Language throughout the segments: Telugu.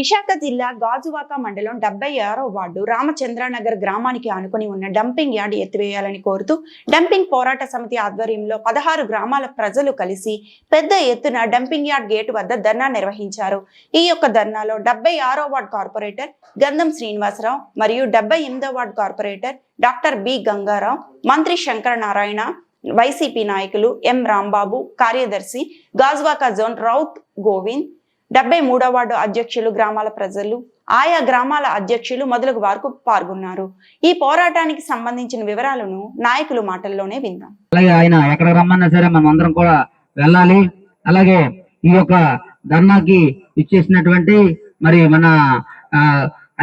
విశాఖ జిల్లా గాజువాక మండలం 76వ వార్డు రామచంద్రనగర్ గ్రామానికి ఆనుకుని ఉన్న డంపింగ్ యార్డ్ ఎత్తివేయాలని కోరుతూ డంపింగ్ పోరాట సమితి ఆధ్వర్యంలో 16 గ్రామాల ప్రజలు కలిసి పెద్ద ఎత్తున డంపింగ్ యార్డ్ గేటు వద్ద ధర్నా నిర్వహించారు. ఈ యొక్క ధర్నాలో 76వ వార్డు కార్పొరేటర్ గంధం శ్రీనివాసరావు మరియు 78వ ward corporator doctor B Gangarao, మంత్రి శంకర నారాయణ, వైసీపీ నాయకులు ఎం రాంబాబు, కార్యదర్శి గాజువాక జోన్ రౌత్ గోవింద్, 73వ వార్డు అధ్యక్షులు, గ్రామాల ప్రజలు, ఆయా గ్రామాల అధ్యక్షులు మొదలగు వారు పాల్గొన్నారు. ఈ పోరాటానికి సంబంధించిన వివరాలను నాయకుల మాటల్లోనే విందాం. అలాగే ఆయన ఎక్కడ రమ్మన్నా సరే మనం అందరం కూడా వెళ్ళాలి. అలాగే ఈ యొక్క ధర్నాకి ఇచ్చేసినటువంటి మరి మన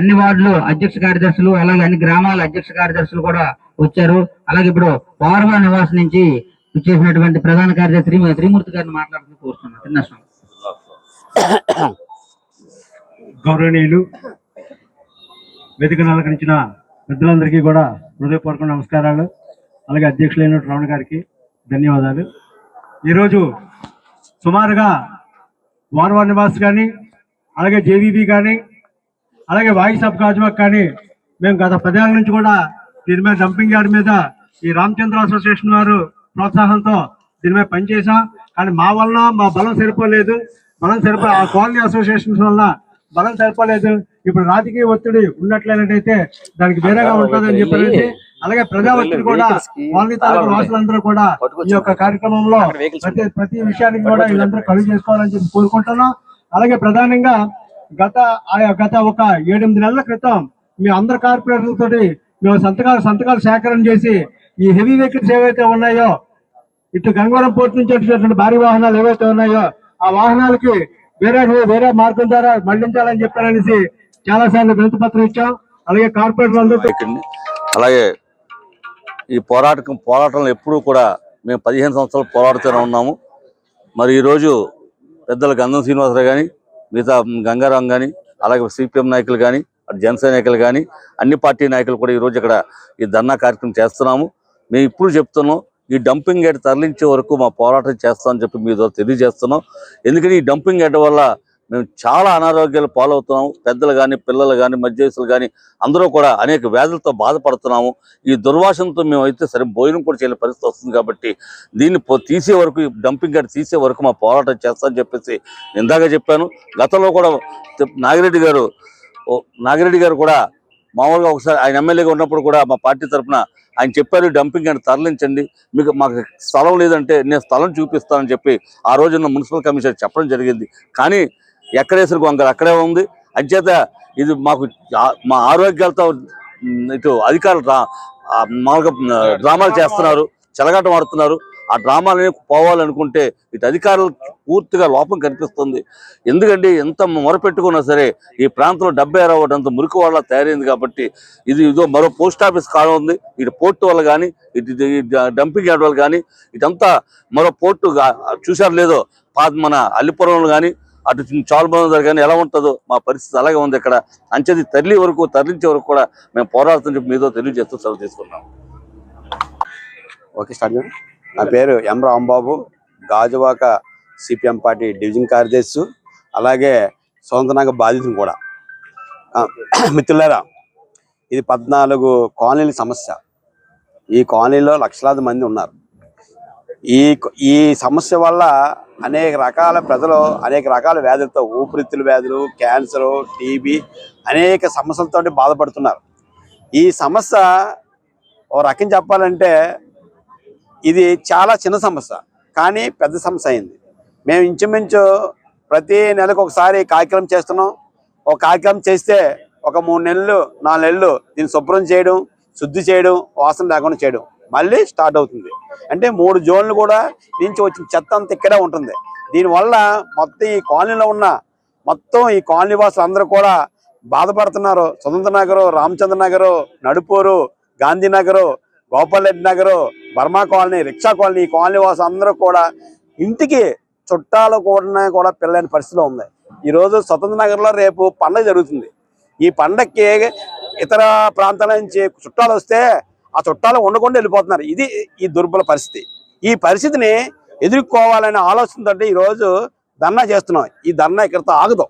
అన్ని వార్డులు అధ్యక్ష కార్యదర్శులు, అలాగే అన్ని గ్రామాల అధ్యక్ష కార్యదర్శులు కూడా వచ్చారు. అలాగే ఇప్పుడు వార్వా నివాస్ నుంచి ఇచ్చేసినటువంటి ప్రధాన కార్యదర్శి శ్రీమూర్తి గారిని మాట్లాడుతూ కోరుతున్నాను. చిన్నస్వామి. గౌరవనీయులు, వేదికను అలంకరించిన పెద్దలందరికీ కూడా హృదయపూర్వక నమస్కారాలు. అలాగే అధ్యక్షులైన రావణ గారికి ధన్యవాదాలు. ఈరోజు సుమారుగా వార్వా నివాస్ కానీ, అలాగే జేవీబీ కానీ, అలాగే వాయిస్ ఆఫ్ గాజువాక్ కానీ మేము గత 10 ఏళ్ళ నుంచి కూడా దీని మీద డంపింగ్ యార్డ్ మీద ఈ రామచంద్ర అసోసియేషన్ వారు ప్రోత్సాహంతో దీని మీద పనిచేసాం. కానీ మా వలన మా బలం సరిపోలేదు. ఆ కాలనీ అసోసియేషన్స్ వల్ల బలం సరిపోలేదు. ఇప్పుడు రాజకీయ ఒత్తిడి ఉన్నట్లయితే దానికి వేరేగా ఉంటుందని చెప్పేసి, అలాగే ప్రజా ఒత్తిడి కూడా కాలనీ తాలూకు వాసులందరూ కూడా ఈ యొక్క కార్యక్రమంలో ప్రతి విషయానికి కూడా వీళ్ళందరూ కలుగు చేసుకోవాలని చెప్పి కోరుకుంటున్నాం. అలాగే ప్రధానంగా గత ఒక 7-8 నెలల క్రితం మీ అందరు కార్పొరేటర్ల తోటి మేము సంతకాలు సేకరణ చేసి ఈ హెవీ వెహికల్స్ ఏవైతే ఉన్నాయో, ఇటు గంగవరం పోర్టు నుంచి వచ్చేటువంటి భారీ వాహనాలు ఏవైతే ఉన్నాయో ఆ వాహనాలకి వేరే మార్గం ద్వారా మళ్లించాలని చెప్పారనేసి చాలా సార్లు వినతి పత్రం ఇచ్చాం. అలాగే కార్పొరేటర్ అందరూ అలాగే ఈ పోరాటంలో ఎప్పుడూ కూడా మేము 15 సంవత్సరాలు పోరాడుతూనే ఉన్నాము. మరి ఈరోజు పెద్దలు గంధం శ్రీనివాసరావు కానీ, మిగతా గంగారాం కానీ, అలాగే సిపిఎం నాయకులు కానీ, జనసేన నాయకులు కానీ, అన్ని పార్టీ నాయకులు కూడా ఈరోజు ఇక్కడ ఈ ధర్నా కార్యక్రమం చేస్తున్నాము. మేము ఇప్పుడు చెప్తున్నాం, ఈ డంపింగ్ యార్డ్ తరలించే వరకు మా పోరాటం చేస్తామని చెప్పి మీ ద్వారా తెలియజేస్తున్నాం. ఎందుకంటే ఈ డంపింగ్ యార్డ్ వల్ల మేము చాలా అనారోగ్యాలు పాలవుతున్నాము. పెద్దలు కానీ, పిల్లలు కానీ, మధ్య వయసులు కానీ అందరూ కూడా అనేక వ్యాధులతో బాధపడుతున్నాము. ఈ దుర్వాసనతో మేము అయితే సరే భోజనం కూడా చేయలేని పరిస్థితి వస్తుంది. కాబట్టి దీన్ని తీసే వరకు, ఈ డంపింగ్ యార్డ్ తీసే వరకు మా పోరాటం చేస్తామని చెప్పేసి ఇందాక చెప్పాను. గతంలో కూడా నాగిరెడ్డి గారు కూడా మామూలుగా ఒకసారి ఆయన ఎమ్మెల్యేగా ఉన్నప్పుడు కూడా మా పార్టీ తరఫున ఆయన చెప్పారు, డంపింగ్ యార్డ్ తరలించండి, మాకు స్థలం లేదంటే నేను స్థలం చూపిస్తానని చెప్పి ఆ రోజున్న మున్సిపల్ కమిషనర్ చెప్పడం జరిగింది. కానీ ఎక్కడేసరికి వంకర అక్కడే ఉంది. అంచేత ఇది మాకు మా ఆరోగ్యాలతో ఇటు అధికారులు మామూలుగా డ్రామాలు చేస్తున్నారు, చెలగాటం ఆడుతున్నారు. ఆ డ్రామాలని పోవాలనుకుంటే ఇటు అధికారులు పూర్తిగా లోపం కనిపిస్తుంది. ఎందుకంటే ఎంత మొరపెట్టుకున్నా సరే ఈ ప్రాంతంలో 76 వార్డు అంత మురికి వాళ్ళ తయారైంది. కాబట్టి ఇదో మరో పోస్ట్ ఆఫీస్ కాలం ఉంది. ఇటు పోర్టు వల్ల కానీ, ఇటు డంపింగ్ యార్డ్ వల్ల కానీ, ఇదంతా మరో పోర్టు చూసారు లేదో మన అల్లిపురంలో కానీ, అటు చాలుబందర్ కానీ ఎలా ఉంటుందో మా పరిస్థితి అలాగే ఉంది ఇక్కడ. అంచేది తరలించే వరకు కూడా మేము పోరాడుతూ చెప్పి మీతో తెలియజేస్తూ సెలవు తీసుకున్నాం. ఓకే, స్టార్ట్ చేయండి. నా పేరు M Rambabu, Gajuwaka CPM party division కార్యదర్శి, అలాగే స్వతంత్రంగా బాధితులు కూడా. మిత్రులారా, ఇది 14 కాలనీల సమస్య. ఈ కాలనీలో లక్షలాది మంది ఉన్నారు. ఈ సమస్య వల్ల అనేక రకాల ప్రజలు అనేక రకాల వ్యాధులతో, ఊపిరితిత్తుల వ్యాధులు, క్యాన్సరు, టీబీ అనేక సమస్యలతో బాధపడుతున్నారు. ఈ సమస్య ఓ రకం చెప్పాలంటే ఇది చాలా చిన్న సమస్య, కానీ పెద్ద సమస్య అయింది. మేము ఇంచుమించు ప్రతి నెలకు ఒకసారి కార్యక్రమం చేస్తున్నాం. ఒక కార్యక్రమం చేస్తే ఒక 3 నెలలు 4 నెలలు దీన్ని శుభ్రం చేయడం, శుద్ధి చేయడం, వాసన లేకుండా చేయడం మళ్ళీ స్టార్ట్ అవుతుంది. అంటే 3 జోన్లు కూడా నుంచి వచ్చిన చెత్త అంతా ఇక్కడే ఉంటుంది. దీనివల్ల మొత్తం ఈ కాలనీలో ఉన్న ఈ కాలనీ వాసులు అందరూ కూడా బాధపడుతున్నారు. Swatantra Nagar, Ramachandra Nagar, Nadupuru, Gandhinagar, Gopalreddy Nagar, Burma colony, rickshaw colony, ఈ కాలనీ వాసులు అందరూ కూడా ఇంటికి చుట్టాలు కూడా పిల్లైన పరిస్థితిలో ఉంది. ఈరోజు స్వతంత్ర నగర్లో రేపు పండుగ జరుగుతుంది. ఈ పండగకి ఇతర ప్రాంతాల నుంచి చుట్టాలు వస్తే ఆ చుట్టాలు ఉండకుండా వెళ్ళిపోతున్నారు. ఇది ఈ దుర్బల పరిస్థితి. ఈ పరిస్థితిని ఎదుర్కోవాలనే ఆలోచనతో ఈరోజు ధర్నా చేస్తున్నాం. ఈ ధర్నా ఇక్కడితో ఆగదు.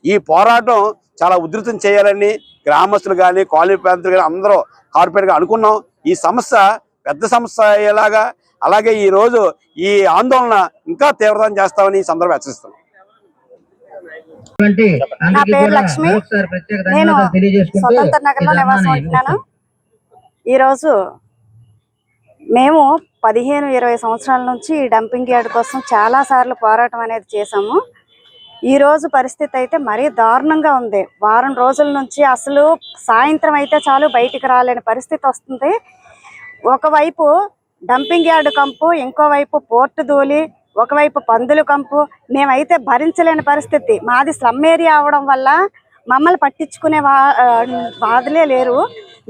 ఈ పోరాటం చాలా ఉధృతం చేయాలని గ్రామస్తులు కానీ కాలనీ ప్రాంతాలు కానీ అందరూ కార్పొరేట్గా అనుకున్నాం. ఈ సమస్య పెద్ద సమస్య అయ్యేలాగా, అలాగే ఈ రోజు ఈ ఆందోళన ఇంకా తీవ్రతరం చేస్తామని ఈ సందర్భంగా హెచ్చరిస్తున్నాం. నా పేరు లక్ష్మి. నేను స్వతంత్ర నగర్లో నివాసం ఉంటున్నాను. ఈరోజు మేము 15-20 సంవత్సరాల నుంచి ఈ డంపింగ్ యార్డ్ కోసం చాలా సార్లు పోరాటం అనేది చేసాము. ఈ రోజు పరిస్థితి అయితే మరీ దారుణంగా ఉంది. వారం రోజుల నుంచి అసలు సాయంత్రం అయితే చాలు బయటికి రాలేని పరిస్థితి వస్తుంది. ఒకవైపు డంపింగ్ యార్డ్ కంపు, ఇంకోవైపు పోర్టు ధూళి, ఒకవైపు పందులు కంపు. మేమైతే భరించలేని పరిస్థితి. మాది స్లమ్ ఏరియా అవడం వల్ల మమ్మల్ని పట్టించుకునే బాధలే లేరు.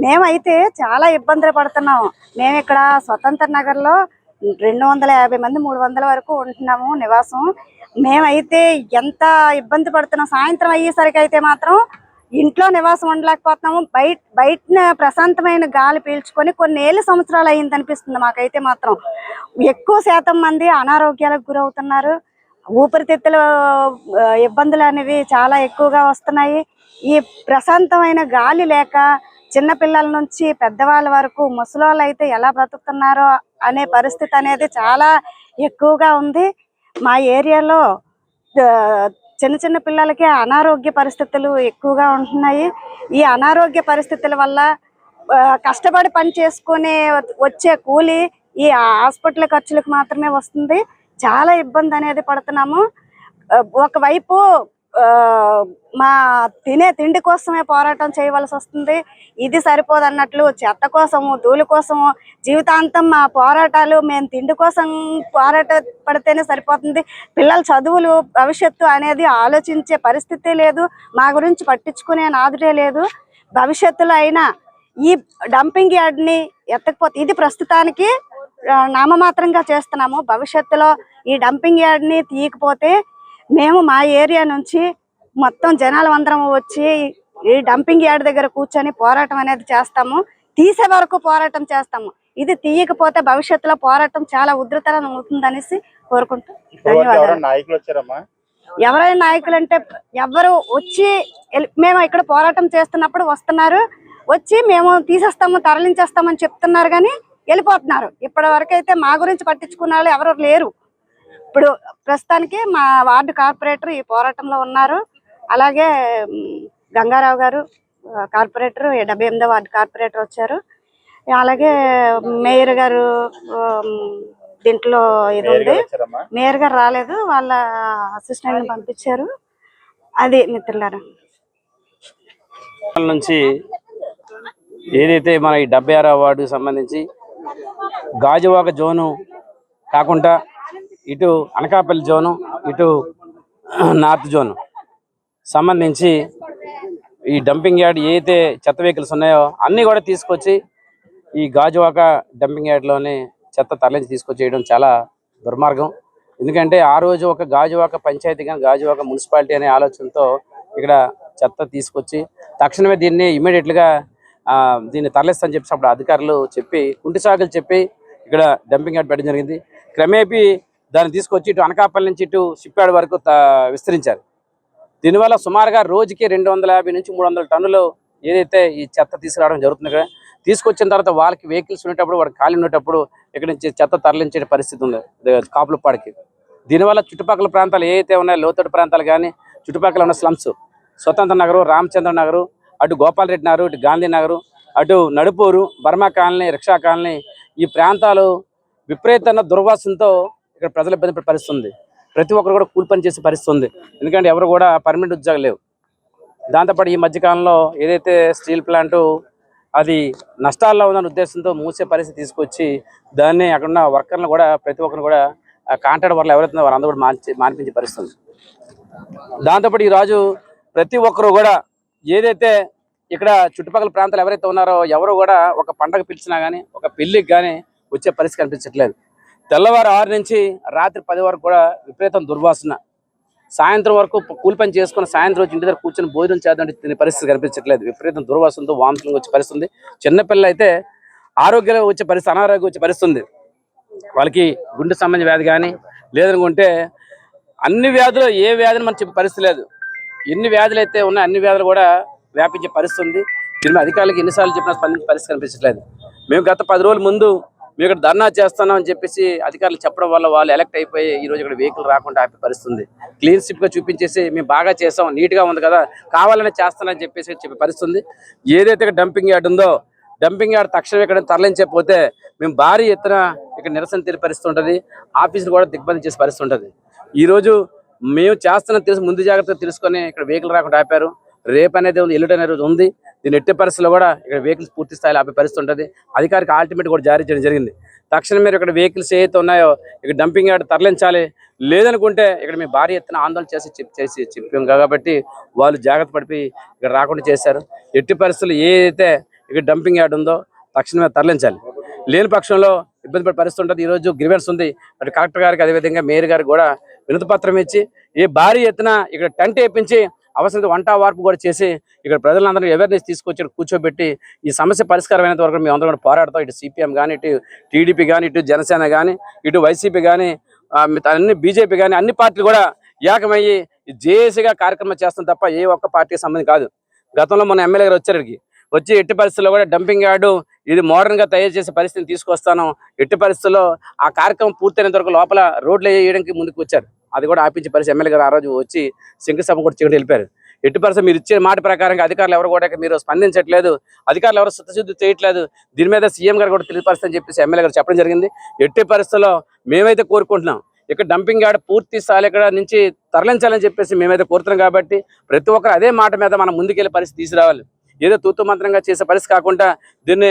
మేమైతే చాలా ఇబ్బందులు పడుతున్నాము. మేము ఇక్కడ స్వతంత్ర నగర్లో 250 మంది 300 వరకు ఉంటున్నాము నివాసం. మేమైతే ఎంత ఇబ్బంది పడుతున్నాం. సాయంత్రం అయ్యేసరికి అయితే మాత్రం ఇంట్లో నివాసం ఉండలేకపోతున్నాము. బయట ప్రశాంతమైన గాలి పీల్చుకొని కొన్ని ఏళ్ళ సంవత్సరాలు అయింది అనిపిస్తుంది మాకైతే మాత్రం. ఎక్కువ శాతం మంది అనారోగ్యాలకు గురవుతున్నారు. ఊపిరితిత్తుల ఇబ్బందులు అనేవి చాలా ఎక్కువగా వస్తున్నాయి. ఈ ప్రశాంతమైన గాలి లేక చిన్నపిల్లల నుంచి పెద్దవాళ్ళ వరకు ముసలోళ్ళు అయితే ఎలా బ్రతుకుతున్నారో అనే పరిస్థితి అనేది చాలా ఎక్కువగా ఉంది. మా ఏరియాలో చిన్న చిన్న పిల్లలకి అనారోగ్య పరిస్థితులు ఎక్కువగా ఉంటున్నాయి. ఈ అనారోగ్య పరిస్థితుల వల్ల కష్టపడి పని చేసుకునే వచ్చే కూలి ఈ హాస్పిటల్ ఖర్చులకు మాత్రమే వస్తుంది. చాలా ఇబ్బంది అనేది పడుతున్నాము. ఒకవైపు మా తినే తిండి కోసమే పోరాటం చేయవలసి వస్తుంది. ఇది సరిపోదు అన్నట్లు చెత్త కోసము, ధూళి కోసము జీవితాంతం మా పోరాటాలు, మేము తిండి కోసం పడితేనే సరిపోతుంది. పిల్లల చదువులు, భవిష్యత్తు అనేది ఆలోచించే పరిస్థితే లేదు. మా గురించి పట్టించుకునే నాదుడే లేదు. భవిష్యత్తులో అయినా ఈ డంపింగ్ యార్డ్ని ఎత్తకపోతే, ఇది ప్రస్తుతానికి నామమాత్రంగా చేస్తున్నాము. భవిష్యత్తులో ఈ డంపింగ్ యార్డ్ని తీయకపోతే మేము మా ఏరియా నుంచి మొత్తం జనాలు అందరం వచ్చి ఈ డంపింగ్ యార్డ్ దగ్గర కూర్చొని పోరాటం అనేది చేస్తాము. తీసే వరకు పోరాటం చేస్తాము. ఇది తీయకపోతే భవిష్యత్తులో పోరాటం చాలా ఉధృతం అవుతుందనేసి కోరుకుంటూ ధన్యవాదాలు. ఎవరైనా నాయకులు అంటే ఎవరు వచ్చి మేము ఇక్కడ పోరాటం చేస్తున్నప్పుడు వస్తున్నారు, వచ్చి మేము తీసేస్తాము, తరలించేస్తామని చెప్తున్నారు కానీ వెళ్ళిపోతున్నారు. ఇప్పటి వరకు అయితే మా గురించి పట్టించుకున్న వాళ్ళు ఎవరు లేరు. ఇప్పుడు ప్రస్తుతానికి మా వార్డు కార్పొరేటర్ ఈ పోరాటంలో ఉన్నారు. అలాగే గంగారావు గారు కార్పొరేటర్, 78వ వార్డు కార్పొరేటర్ వచ్చారు. అలాగే మేయర్ గారు దీంట్లో ఇది ఉంది. మేయర్ గారు రాలేదు, వాళ్ళ అసిస్టెంట్ పంపించారు. అది మిత్రులారా నుంచి ఏదైతే మన ఈ 76వ వార్డుకు సంబంధించి గాజువాక జోను కాకుండా ఇటు అనకాపల్లి జోను, ఇటు నార్త్ జోను సంబంధించి ఈ డంపింగ్ యార్డ్ ఏదైతే చెత్త వెహికల్స్ ఉన్నాయో అన్నీ కూడా తీసుకొచ్చి ఈ గాజువాక డంపింగ్ యార్డ్లోనే చెత్త తరలించి తీసుకొచ్చేయడం చాలా దుర్మార్గం. ఎందుకంటే ఆ రోజు ఒక గాజువాక పంచాయతీ కానీ గాజువాక మున్సిపాలిటీ అనే ఆలోచనతో ఇక్కడ చెత్త తీసుకొచ్చి తక్షణమే దీన్ని ఇమీడియట్గా దీన్ని తరలిస్తామని చెప్పి అప్పుడు అధికారులు చెప్పి కుంటి సాగులు చెప్పి ఇక్కడ డంపింగ్ యార్డ్ పెట్టడం జరిగింది. క్రమేపీ దాన్ని తీసుకొచ్చి ఇటు అనకాపల్లి నుంచి ఇటు షిప్యార్డ్ వరకు విస్తరించారు. దీనివల్ల సుమారుగా రోజుకి 250 నుంచి 300 టన్నులు ఏదైతే ఈ చెత్త తీసుకురావడం జరుగుతుంది. ఇక్కడ తీసుకొచ్చిన తర్వాత వాళ్ళకి వెహికల్స్ ఉండేటప్పుడు, వాడికి ఖాళీ ఉండేటప్పుడు ఇక్కడ నుంచి చెత్త తరలించే పరిస్థితి ఉంది కాపులపాడికి. దీనివల్ల చుట్టుపక్కల ప్రాంతాలు ఏవైతే ఉన్నాయో లోతట్టు ప్రాంతాలు కానీ చుట్టుపక్కల ఉన్న స్లమ్స్, స్వతంత్ర నగరు, రామచంద్ర నగరు, అటు గోపాలరెడ్డి నగరు, ఇటు గాంధీ నగరు, అటు Nadupuru, Burma colony, rickshaw colony, ఈ ప్రాంతాలు విపరీతమైన దుర్వాసనతో ఇక్కడ ప్రజలు ఇబ్బంది పడే పరిస్థితి ఉంది. ప్రతి ఒక్కరు కూడా కూలి పని చేసే పరిస్థితి ఉంది. ఎందుకంటే ఎవరు కూడా పర్మనెంట్ ఉద్యోగాలు లేవు. దాంతోపాటు ఈ మధ్యకాలంలో ఏదైతే స్టీల్ ప్లాంటు అది నష్టాల్లో ఉందన్న ఉద్దేశంతో మూసే పరిస్థితి తీసుకొచ్చి దాన్ని అక్కడున్న వర్కర్లను కూడా ప్రతి ఒక్కరు కూడా కాంట్రాక్ట్ వర్కర్లు ఎవరైతే వారందరూ కూడా మానిపించే పరిస్థితి ఉంది. దాంతోపాటు ఈరోజు ప్రతి ఒక్కరు కూడా ఏదైతే ఇక్కడ చుట్టుపక్కల ప్రాంతాలు ఎవరైతే ఉన్నారో ఎవరు కూడా ఒక పండగ పిలిచినా కానీ ఒక పెళ్లికి కానీ వచ్చే పరిస్థితి కనిపించట్లేదు. తెల్లవారు 6 నుంచి రాత్రి 10 వరకు కూడా విపరీతం దుర్వాసన. సాయంత్రం వరకు కూలి పని చేసుకుని సాయంత్రం వచ్చి ఇంటి దగ్గర కూర్చొని భోజనం చేద్దాం తినే పరిస్థితి కనిపించట్లేదు. విపరీతం దుర్వాసనతో వాంతులు వచ్చే పరిస్థితి ఉంది. చిన్నపిల్లలు అయితే ఆరోగ్యంగా వచ్చే పరిస్థితి, అనారోగ్యం వచ్చే పరిస్థితి ఉంది. వాళ్ళకి గుండె సంబంధ వ్యాధి కానీ లేదనుకుంటే అన్ని వ్యాధులు ఏ వ్యాధిని మనం చెప్పే పరిస్థితి లేదు. ఎన్ని వ్యాధులు అయితే ఉన్నాయో అన్ని వ్యాధులు కూడా వ్యాపించే పరిస్థితి ఉంది. దీని మీద అధికారులకు ఎన్నిసార్లు చెప్పినా స్పందించే పరిస్థితి కనిపించట్లేదు. మేము గత 10 రోజుల ముందు మేము ఇక్కడ ధర్నా చేస్తున్నాం అని చెప్పేసి అధికారులు చెప్పడం వల్ల వాళ్ళు ఎలక్ట్ అయిపోయి ఈ రోజు ఇక్కడ వెహికల్ రాకుండా ఆపే పరిస్థితి ఉంది. క్లీన్ స్లిప్ గా చూపించేసి మేము బాగా చేస్తాం, నీట్ గా ఉంది కదా, కావాలనే చేస్తానని చెప్పేసి చెప్పే పరిస్థితి ఉంది. ఏదైతే ఇక్కడ డంపింగ్ యార్డ్ ఉందో డంపింగ్ యార్డ్ తక్షణం ఇక్కడ తరలించకపోతే మేము భారీ ఎత్తున ఇక్కడ నిరసన తెలిపే పరిస్థితి ఉంటుంది. ఆఫీసులు కూడా దిగ్బంధం చేసే పరిస్థితి ఉంటుంది. ఈ రోజు మేము చేస్తున్న తెలుసు ముందు జాగ్రత్తగా తెలుసుకొని ఇక్కడ వెహికల్ రాకుండా ఆపారు. రేపు అనేది ఉంది, ఎల్లుండి అనేది ఉంది. దీని ఎట్టి పరిస్థితుల్లో కూడా ఇక్కడ వెహికల్స్ పూర్తి స్థాయిలో ఆపే పరిస్థితి ఉంటుంది. అధికారికి ఆల్టిమేట్ కూడా జారీ చేయడం జరిగింది. తక్షణం మీరు ఇక్కడ వెహికల్స్ ఏవైతే ఉన్నాయో ఇక్కడ డంపింగ్ యార్డ్ తరలించాలి, లేదనుకుంటే ఇక్కడ మేము భారీ ఎత్తున ఆందోళన చేసి చెప్పాం కాబట్టి వాళ్ళు జాగ్రత్త పడిపోయి ఇక్కడ రాకుండా చేశారు. ఎట్టి పరిస్థితులు ఏదైతే ఇక్కడ డంపింగ్ యార్డ్ ఉందో తక్షణమే తరలించాలి. లేని పక్షంలో ఇబ్బంది పడే పరిస్థితి ఉంటుంది. ఈరోజు గ్రీవెన్స్ ఉంది, అటు కలెక్టర్ గారికి అదేవిధంగా మేయర్ గారికి కూడా వినతి పత్రం ఇచ్చి ఈ భారీ ఎత్తున ఇక్కడ టెంట్ వేయించి అవసరం వంట వార్పు కూడా చేసి ఇక్కడ ప్రజలందరూ అవేర్నెస్ తీసుకొచ్చి కూర్చోబెట్టి ఈ సమస్య పరిష్కారం అయినంత వరకు మేము అందరం కూడా పోరాడతాం. ఇటు సిపిఎం కానీ, ఇటు టీడీపీ కానీ, ఇటు జనసేన కానీ, ఇటు వైసీపీ కానీ, అన్ని బీజేపీ కానీ అన్ని పార్టీలు కూడా ఏకమయ్యి జేఏసీగా కార్యక్రమం చేస్తాం తప్ప ఏ ఒక్క పార్టీకి సంబంధం కాదు. గతంలో మన ఎమ్మెల్యే గారు వచ్చి ఎట్టి పరిస్థితుల్లో కూడా డంపింగ్ యార్డు ఇది మోడర్న్ గా తయారు చేసే పరిస్థితిని తీసుకొస్తాను, ఎట్టి పరిస్థితుల్లో ఆ కార్యక్రమం పూర్తయినంత వరకు లోపల రోడ్లు వేయడానికి ముందుకు వచ్చారు. అది కూడా ఆపించే పరిస్థితి ఎమ్మెల్యే గారు ఆ రోజు వచ్చి శంకుస్థాపన కూడా చేయడం వెళ్ళిపోయారు. ఎట్టి పరిస్థితి మీరు ఇచ్చే మాట ప్రకారంగా అధికారులు ఎవరు కూడా మీరు స్పందించట్లేదు, అధికారులు ఎవరు చిత్తశుద్ధి చేయట్లేదు. దీని మీద సీఎం గారు కూడా తెలియపరుస్తారని చెప్పేసి ఎమ్మెల్యే గారు చెప్పడం జరిగింది. ఎట్టి పరిస్థితుల్లో మేమైతే కోరుకుంటున్నాం ఇక్కడ డంపింగ్ యార్డ్ పూర్తి స్థాయి ఇక్కడ నుంచి తరలించాలని చెప్పేసి మేమైతే కోరుతున్నాం. కాబట్టి ప్రతి ఒక్కరు అదే మాట మీద మనం ముందుకెళ్లే పరిస్థితి తీసుకురావాలి. ఏదో తూతు మంత్రంగా చేసే పరిస్థితి కాకుండా దీన్ని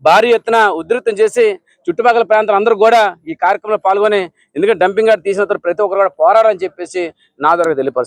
భారీ ఎత్తున ఉధృతం చేసి చుట్టుపక్కల ప్రాంతాలు అందరూ కూడా ఈ కార్యక్రమంలో పాల్గొని, ఎందుకంటే డంపింగ్ యార్డ్ తీసిన ప్రతి ఒక్కరు కూడా పోరాడని చెప్పేసి నా ద్వారా తెలియపరుస్తుంది.